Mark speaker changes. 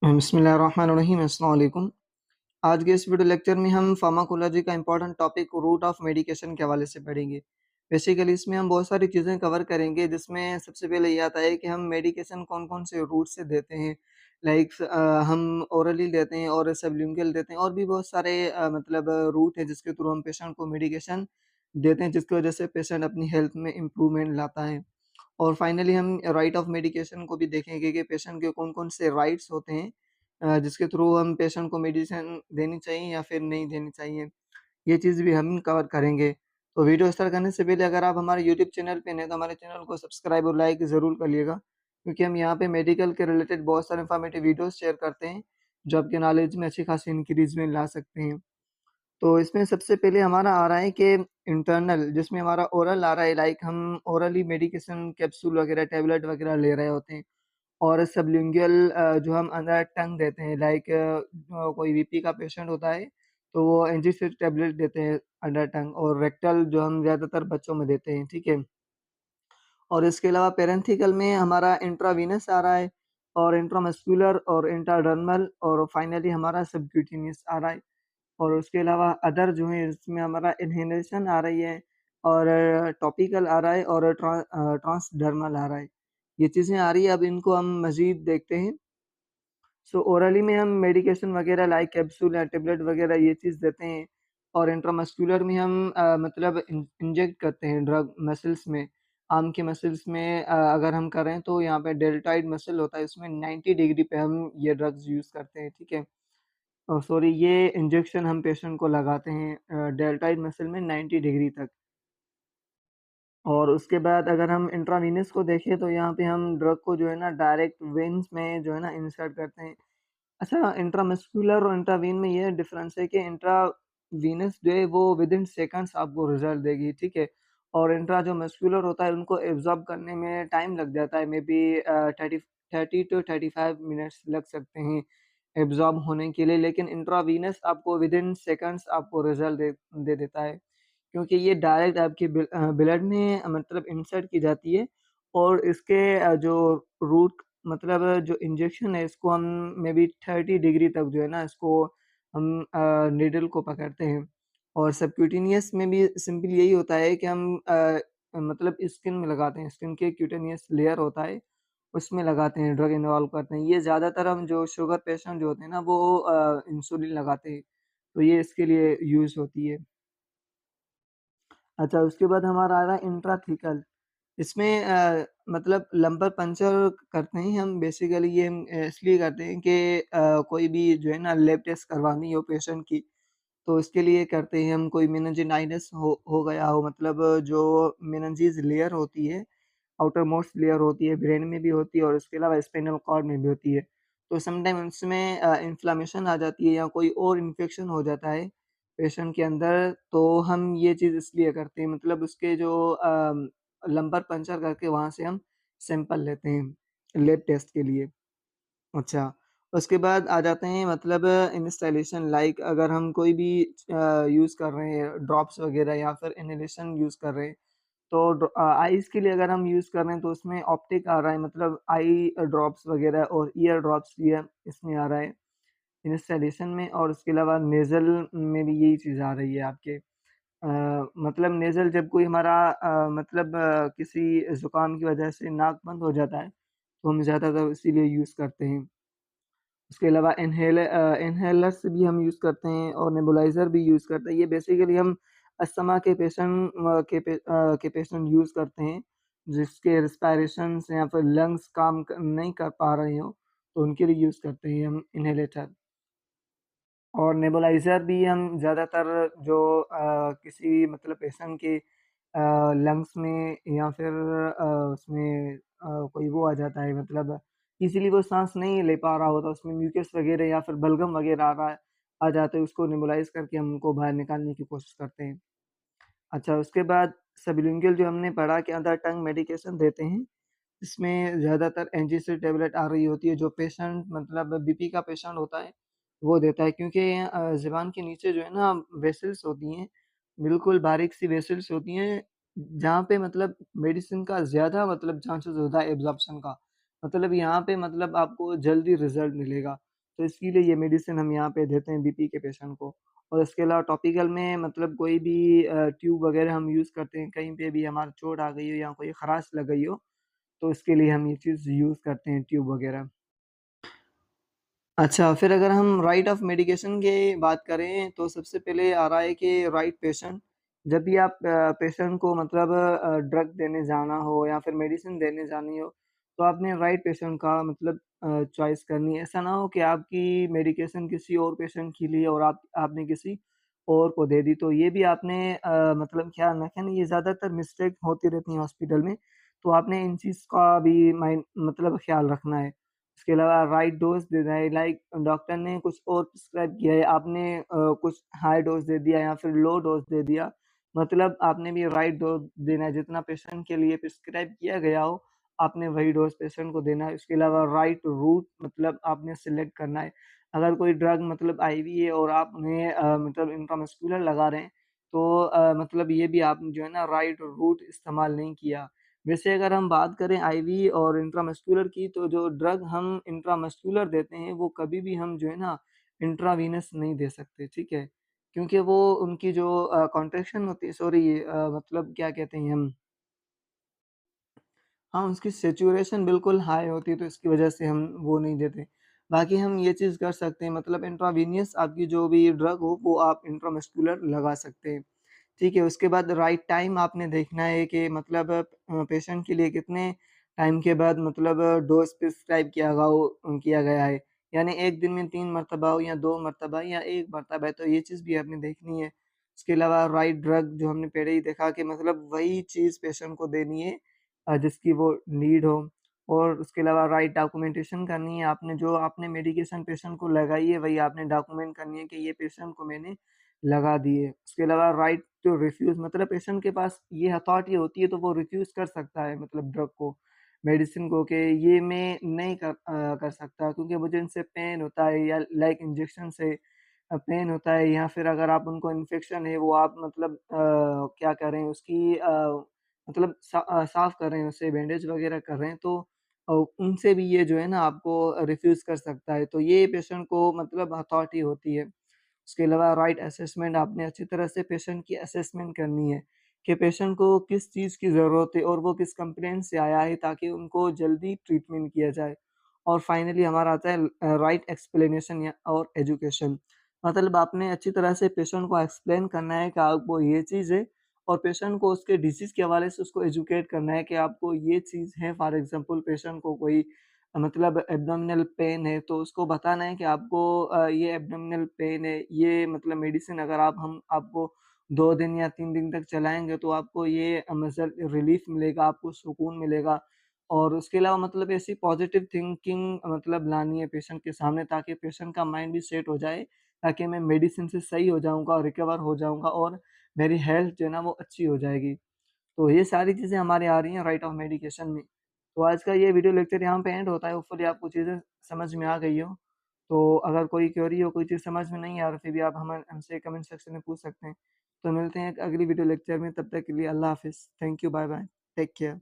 Speaker 1: बिस्मिल्लाहिर्रहमानिर्रहीम, अस्सलाम वालेकुम। आज के इस वीडियो लेक्चर में हम फार्माकोलॉजी का important topic route of medication के हवाले से पढ़ेंगे। बेसिकली इसमें हम बहुत सारी चीज़ें कवर करेंगे, जिसमें सबसे पहले ये आता है कि हम मेडिकेशन कौन-कौन से रूट से देते हैं। हम ओरली देते हैं और सबलिंगुअल देते हैं, और भी बहुत सारे रूट है जिसके थ्रू हम पेशेंट को मेडिकेशन देते हैं, जिसकी वजह से पेशेंट अपनी हेल्थ में इम्प्रूवमेंट लाता है। और फाइनली हम राइट ऑफ मेडिकेशन को भी देखेंगे कि पेशेंट के कौन-कौन से राइट्स होते हैं, जिसके थ्रू हम पेशेंट को मेडिसिन देनी चाहिए या फिर नहीं देनी चाहिए। ये चीज़ भी हम कवर करेंगे। तो वीडियो स्टार्ट करने से पहले अगर आप हमारे यूट्यूब चैनल पे नए हैं, तो हमारे चैनल को सब्सक्राइब और लाइक ज़रूर करिएगा, क्योंकि हम यहाँ पे मेडिकल के रिलेटेड बहुत सारे इन्फॉर्मेटिव वीडियोज़ शेयर करते हैं, जो आपके नॉलेज में अच्छी खासी इंक्रीज़मेंट ला सकते हैं। तो इसमें सबसे पहले हमारा आ रहा है कि इंटरनल, जिसमें हमारा ओरल आ रहा है, हम ओरली मेडिकेशन कैप्सूल वगैरह, टैबलेट वगैरह ले रहे होते हैं। और सबलिंगुअल जो हम अंदर टंग देते हैं, कोई बीपी का पेशेंट होता है, तो वो एंटीसिड टैबलेट देते हैं अंडर टंग, और रेक्टल जो हम ज़्यादातर बच्चों में देते हैं, ठीक है? और इसके अलावा पैरेंथिकल में हमारा इंट्रावेनस आ रहा है, और इंट्रामस्कुलर और इंट्राडर्मल, और फाइनली हमारा सबक्यूटेनियस आ रहा है। और उसके अलावा अदर जो है, इसमें हमारा इन्हेलेशन आ रही है, और टॉपिकल आ रहा है, और ट्रांसडर्मल आ रहा है। ये चीज़ें आ रही है, अब इनको हम मज़ीद देखते हैं। सो ओरली में हम मेडिकेशन वगैरह लाइक कैप्सूल या टेबलेट वगैरह ये चीज़ देते हैं, और इंट्रामस्कुलर में हम इंजेक्ट करते हैं ड्रग मसल्स में। आर्म के मसल्स में अगर हम करें, तो यहाँ पे डेल्टॉइड मसल होता है, उसमें 90 डिग्री पे हम ये ड्रग्स यूज़ करते हैं, ठीक है? सॉरी, ये इंजेक्शन हम पेशेंट को लगाते हैं डेल्टॉइड मसल में 90 डिग्री तक। और उसके बाद अगर हम इंट्रावेनस को देखें, तो यहाँ पे हम ड्रग को जो है ना डायरेक्ट वेन्स में जो है ना इंसर्ट करते हैं। अच्छा, इंट्रामस्कुलर और इंट्रावीन में ये डिफरेंस है कि इंट्रावीनस जो है वो विदिन सेकंड्स आपको रिजल्ट देगी, ठीक है? और इंट्रा जो मस्कुलर होता है, उनको एब्ज़ॉर्ब करने में टाइम लग जाता है, मे बी 30 टू 35 मिनट्स लग सकते हैं एब्ज़ॉर्ब होने के लिए, लेकिन इंट्रावीनस आपको विदिन सेकंड्स आपको रिजल्ट दे दे देता है। क्योंकि ये डायरेक्ट आपके ब्लड में इंसर्ट की जाती है, और इसके जो रूट जो इंजेक्शन है, इसको हम मे बी 30 डिग्री तक जो है ना, इसको हम नीडल को पकड़ते हैं। और सबक्यूटेनियस में भी सिंपल यही होता है कि हम स्किन में लगाते हैं, स्किन के क्यूटेनियस लेयर होता है, उसमें लगाते हैं, ड्रग इन्वॉल्व करते हैं। ये ज़्यादातर हम जो शुगर पेशेंट जो होते हैं ना, वो इंसुलिन लगाते हैं, तो ये इसके लिए यूज़ होती है। अच्छा, उसके बाद हमारा आ रहा है इंट्राथिकल। इसमें लंपर पंक्चर करते हैं हम, बेसिकली ये हम इसलिए करते हैं कि कोई भी जो है ना लैब टेस्ट करवानी हो पेशेंट की, तो इसके लिए करते हैं हम। कोई मेनिंजाइटिस हो गया हो, जो मेनिंजेस लेयर होती है, आउटर मोस्ट लेयर होती है, ब्रेन में भी होती है, और उसके अलावा स्पाइनल कॉर्ड में भी होती है। तो समटाइम उसमें इन्फ्लेमेशन आ जाती है, या कोई और इन्फेक्शन हो जाता है पेशेंट के अंदर, तो हम ये चीज़ इसलिए करते हैं, उसके जो लंपर पंक्चर करके वहाँ से हम सैंपल लेते हैं लैब टेस्ट के लिए। अच्छा, उसके बाद आ जाते हैं इंस्टॉलेशन, अगर हम कोई भी यूज़ कर रहे हैं ड्रॉप्स वगैरह, या फिर इन्हेलेशन यूज़ कर रहे हैं, तो आइज़ के लिए अगर हम यूज़ कर रहे हैं, तो उसमें ऑप्टिक आ रहा है, आई ड्रॉप्स वगैरह और ईयर ड्रॉप्स ये इसमें आ रहा है इंस्टॉलेशन में। और उसके अलावा नेज़ल में भी यही चीज़ आ रही है आपके। नेज़ल जब कोई हमारा किसी ज़ुकाम की वजह से नाक बंद हो जाता है, तो हम ज़्यादातर इसीलिए यूज़ करते हैं। उसके अलावा इन्हेलर्स भी हम यूज़ करते हैं, और नेबुलाइज़र भी यूज़ करते हैं। ये बेसिकली हम अस्थमा के पेशेंट यूज़ करते हैं, जिसके रेस्पिरेशंस या फिर लंग्स काम नहीं कर पा रहे हों, तो उनके लिए यूज़ करते हैं हम इन्हेलेटर। और नेबुलाइज़र भी हम ज़्यादातर जो किसी पेशेंट के लंग्स में, या फिर उसमें कोई वो आ जाता है, इज़िली वो साँस नहीं ले पा रहा होता, उसमें म्यूकस वगैरह या फिर बलगम वगैरह आ जाता है, उसको नेबुलाइज़ करके हम उनको बाहर निकालने की कोशिश करते हैं। अच्छा, उसके बाद सबलिंगुअल जो हमने पढ़ा कि अंदर टंग मेडिकेशन देते हैं, इसमें ज़्यादातर एनजीसी टैबलेट आ रही होती है, जो पेशेंट बीपी का पेशेंट होता है, वो देता है, क्योंकि ज़ुबान के नीचे जो है ना वेसल्स होती हैं, बिल्कुल बारीक-सी वेसल्स होती हैं, जहाँ पे मेडिसिन का ज़्यादा चांसेस होता है एब्ज़ॉर्प्शन का। यहाँ पे आपको जल्दी रिज़ल्ट मिलेगा। तो इसीलिए ये मेडिसिन हम यहाँ पे देते हैं बीपी के पेशेंट को। और इसके अलावा टॉपिकल में मतलब कोई भी ट्यूब वगैरह हम यूज़ करते हैं, कहीं पे भी हमारा चोट आ गई हो या कोई खराश लग गई हो, तो इसके लिए हम ये चीज़ यूज़ करते हैं ट्यूब वगैरह। अच्छा, फिर अगर हम राइट ऑफ मेडिकेशन की बात करें, तो सबसे पहले आ रहा है कि राइट पेशेंट, जब भी आप पेशेंट को मतलब ड्रग देने जाना हो या फिर मेडिसिन देने जानी हो, तो आपने राइट पेशेंट का मतलब चॉइस करनी है। ऐसा ना हो कि आपकी मेडिकेशन किसी और पेशेंट के लिए और आपने किसी और को दे दी, तो ये भी आपने मतलब ख्याल रखें ना, ये ज़्यादातर मिस्टेक होती रहती है हॉस्पिटल में, तो आपने इन चीज़ का भी माइंड मतलब ख्याल रखना है। इसके अलावा राइट डोज़ देना है, लाइक डॉक्टर ने कुछ और प्रिस्क्राइब किया है, आपने कुछ हाई डोज़ दे दिया या फिर लो डोज़ दे दिया, मतलब आपने भी राइट डोज़ देना है, जितना पेशेंट के लिए प्रिस्क्राइब किया गया हो, आपने वही डोज़ पेशेंट को देना है। इसके अलावा राइट रूट मतलब आपने सिलेक्ट करना है। अगर कोई ड्रग मतलब आईवी है और आप उन्हें मतलब इंट्रामस्कुलर लगा रहे हैं, तो मतलब ये भी आपने जो है ना राइट रूट इस्तेमाल नहीं किया। वैसे अगर हम बात करें आईवी और इंट्रामस्कुलर की, तो जो ड्रग हम इंट्रामस्कुलर देते हैं, वो कभी भी हम जो है ना इंट्रावीनस नहीं दे सकते, ठीक है? क्योंकि वो उनकी जो कॉन्ट्रैक्शन होती है, सॉरी मतलब क्या कहते हैं हम, हाँ, उसकी सैचुरेशन बिल्कुल हाई होती है, तो इसकी वजह से हम वो नहीं देते। बाकी हम ये चीज़ कर सकते हैं, मतलब इंट्रावीनियस आपकी जो भी ड्रग हो, वो आप इंट्रामस्कुलर लगा सकते हैं। ठीक है, उसके बाद राइट टाइम आपने देखना है कि मतलब पेशेंट के लिए कितने टाइम के बाद मतलब डोज़ प्रिस्क्राइब किया गया है। यानी 1 दिन में 3 मर्तबा हो या 2 मर्तबा या 1 मर्तबा है, तो ये चीज़ भी आपने देखनी है। उसके अलावा राइट ड्रग जो हमने पहले ही देखा कि मतलब वही चीज़ पेशेंट को देनी है जिसकी वो नीड हो। और उसके अलावा राइट डॉक्यूमेंटेशन करनी है, आपने जो आपने मेडिकेशन पेशेंट को लगाई है, वही आपने डॉक्यूमेंट करनी है कि ये पेशेंट को मैंने लगा दी है। उसके अलावा राइट टू रिफ्यूज़, मतलब पेशेंट के पास ये अथॉरिटी होती है, तो वो रिफ्यूज़ कर सकता है मतलब ड्रग को, मेडिसिन को, कि ये मैं नहीं कर सकता क्योंकि मुझे इनसे पेन होता है, या लाइक इंजेक्शन से पेन होता है, या फिर अगर आप उनको इन्फेक्शन है, वो आप मतलब क्या कर रहे हैं उसकी मतलब साफ़ कर रहे हैं, उसे बैंडेज वग़ैरह कर रहे हैं, तो उनसे भी ये जो है ना आपको रिफ्यूज़ कर सकता है। तो ये पेशेंट को मतलब अथॉरिटी होती है। उसके अलावा राइट असेसमेंट, आपने अच्छी तरह से पेशेंट की असेसमेंट करनी है कि पेशेंट को किस चीज़ की ज़रूरत है और वो किस कंप्लेंट से आया है, ताकि उनको जल्दी ट्रीटमेंट किया जाए। और फाइनली हमारा आता है राइट एक्सप्लेनेशन या और एजुकेशन, मतलब आपने अच्छी तरह से पेशेंट को एक्सप्लेन करना है कि आपको ये चीज़ है, और पेशेंट को उसके डिसीज़ के हवाले से उसको एजुकेट करना है कि आपको ये चीज़ है। फॉर एग्ज़ाम्पल पेशेंट को कोई मतलब एब्डोमिनल पेन है, तो उसको बताना है कि आपको ये एब्डोमिनल पेन है, ये मतलब मेडिसिन अगर हम आपको 2 दिन या 3 दिन तक चलाएँगे, तो आपको ये मसल रिलीफ़ मिलेगा, आपको सुकून मिलेगा। और उसके अलावा मतलब ऐसी पॉज़िटिव थिंकिंग मतलब लानी है पेशेंट के सामने, ताकि पेशेंट का माइंड भी सेट हो जाए, ताकि मैं मेडिसिन से सही हो जाऊँगा, रिकवर हो जाऊँगा और मेरी हेल्थ जो है ना वो अच्छी हो जाएगी। तो ये सारी चीज़ें हमारे आ रही हैं राइट ऑफ मेडिकेशन में। तो आज का ये वीडियो लेक्चर यहाँ पे एंड होता है, होपफुली आपको चीज़ें समझ में आ गई हो। तो अगर कोई क्वेरी हो, कोई चीज़ समझ में नहीं आ रही, फिर भी आप हमसे कमेंट सेक्शन में पूछ सकते हैं। तो मिलते हैं एक अगली वीडियो लेक्चर में, तब तक के लिए अल्लाह हाफ़िज़। Thank you, bye bye, take care.